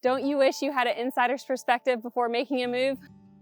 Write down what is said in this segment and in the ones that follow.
Don't you wish you had an insider's perspective before making a move?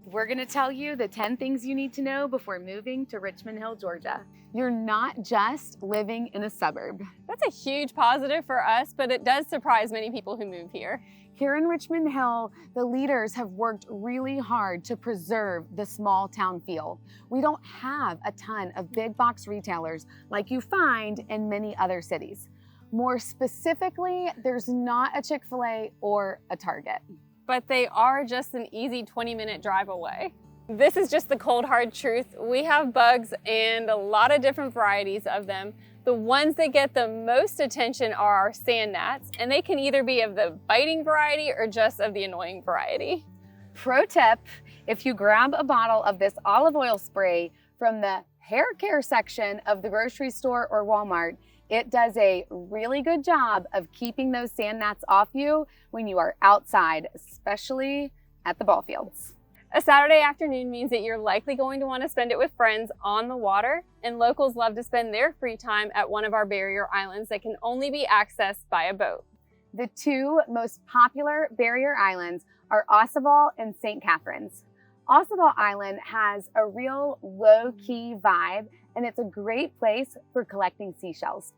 We're going to tell you the 10 things you need to know before moving to Richmond Hill, Georgia. You're not just living in a suburb. That's a huge positive for us, but it does surprise many people who move here. Here in Richmond Hill, the leaders have worked really hard to preserve the small town feel. We don't have a ton of big box retailers like you find in many other cities. More specifically, there's not a Chick-fil-A or a Target. But they are just an easy 20-minute drive away. This is just the cold hard truth. We have bugs and a lot of different varieties of them. The ones that get the most attention are our sand gnats, and they can either be of the biting variety or just of the annoying variety. Pro tip, if you grab a bottle of this olive oil spray from the hair care section of the grocery store or Walmart, it does a really good job of keeping those sand gnats off you when you are outside, especially at the ball fields. A Saturday afternoon means that you're likely going to want to spend it with friends on the water, and locals love to spend their free time at one of our barrier islands that can only be accessed by a boat. The two most popular barrier islands are Ossabaw and St. Catharines. Ossabaw Island has a real low-key vibe, and it's a great place for collecting seashells.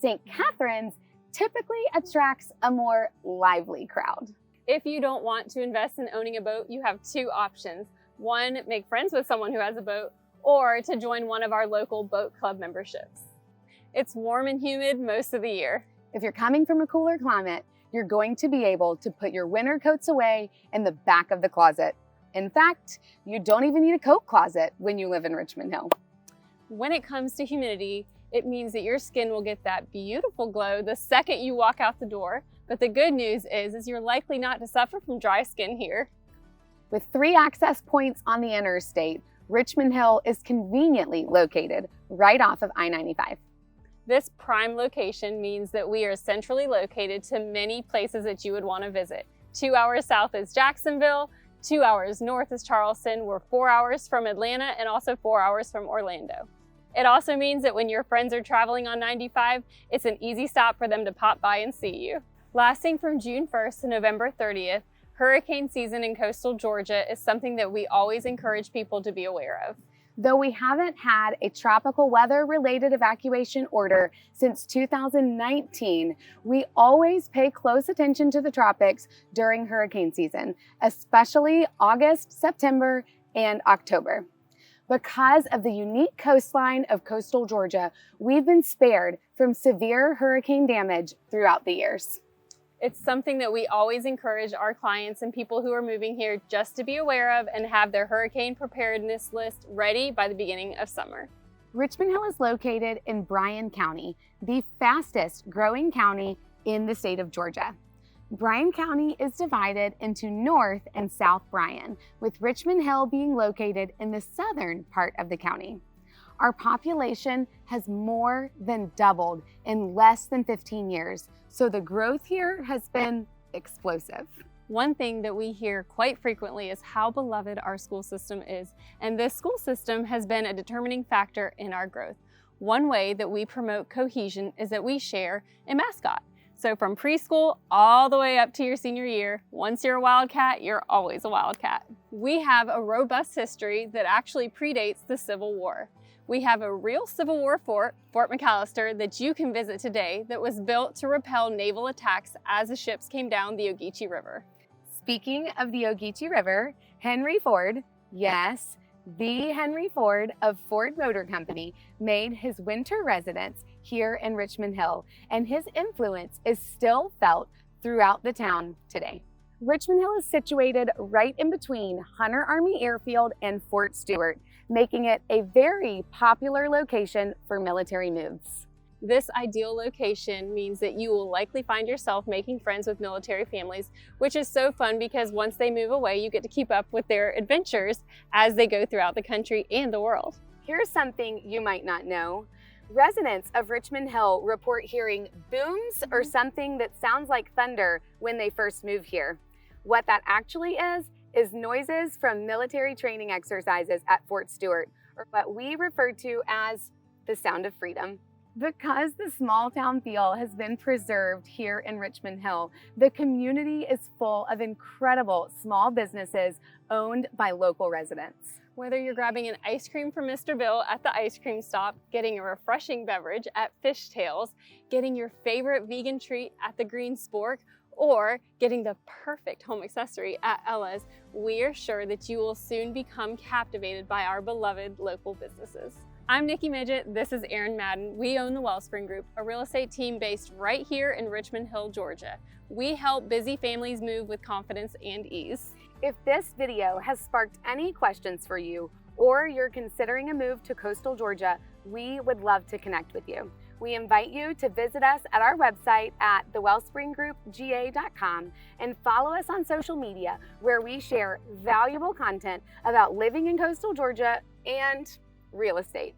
St. Catharines typically attracts a more lively crowd. If you don't want to invest in owning a boat, you have two options. One, make friends with someone who has a boat, or to join one of our local boat club memberships. It's warm and humid most of the year. If you're coming from a cooler climate, you're going to be able to put your winter coats away in the back of the closet. In fact, you don't even need a coat closet when you live in Richmond Hill. When it comes to humidity, it means that your skin will get that beautiful glow the second you walk out the door. But the good news is you're likely not to suffer from dry skin here. With 3 access points on the interstate, Richmond Hill is conveniently located right off of I-95. This prime location means that we are centrally located to many places that you would want to visit. 2 hours south is Jacksonville, 2 hours north is Charleston. We're 4 hours from Atlanta and also 4 hours from Orlando. It also means that when your friends are traveling on 95, it's an easy stop for them to pop by and see you. Lasting from June 1st to November 30th, hurricane season in coastal Georgia is something that we always encourage people to be aware of. Though we haven't had a tropical weather-related evacuation order since 2019, we always pay close attention to the tropics during hurricane season, especially August, September, and October. Because of the unique coastline of coastal Georgia, we've been spared from severe hurricane damage throughout the years. It's something that we always encourage our clients and people who are moving here just to be aware of and have their hurricane preparedness list ready by the beginning of summer. Richmond Hill is located in Bryan County, the fastest growing county in the state of Georgia. Bryan County is divided into North and South Bryan, with Richmond Hill being located in the southern part of the county. Our population has more than doubled in less than 15 years, so the growth here has been explosive. One thing that we hear quite frequently is how beloved our school system is, and this school system has been a determining factor in our growth. One way that we promote cohesion is that we share a mascot. So from preschool all the way up to your senior year, once you're a Wildcat, you're always a Wildcat. We have a robust history that actually predates the Civil War. We have a real Civil War fort, Fort McAllister, that you can visit today that was built to repel naval attacks as the ships came down the Ogeechee River. Speaking of the Ogeechee River, Henry Ford, yes, the Henry Ford of Ford Motor Company, made his winter residence here in Richmond Hill, and his influence is still felt throughout the town today. Richmond Hill is situated right in between Hunter Army Airfield and Fort Stewart, making it a very popular location for military moves. This ideal location means that you will likely find yourself making friends with military families, which is so fun because once they move away, you get to keep up with their adventures as they go throughout the country and the world. Here's something you might not know. Residents of Richmond Hill report hearing booms or something that sounds like thunder when they first move here. What that actually is noises from military training exercises at Fort Stewart, or what we refer to as the sound of freedom. Because the small town feel has been preserved here in Richmond Hill, the community is full of incredible small businesses owned by local residents. Whether you're grabbing an ice cream from Mr. Bill at the ice cream stop, getting a refreshing beverage at Fishtails, getting your favorite vegan treat at the Green Spork, or getting the perfect home accessory at Ella's, we are sure that you will soon become captivated by our beloved local businesses. I'm Nikki Midget, this is Erin Madden. We own the Wellspring Group, a real estate team based right here in Richmond Hill, Georgia. We help busy families move with confidence and ease. If this video has sparked any questions for you, or you're considering a move to coastal Georgia, we would love to connect with you. We invite you to visit us at our website at thewellspringgroupga.com and follow us on social media, where we share valuable content about living in coastal Georgia and real estate.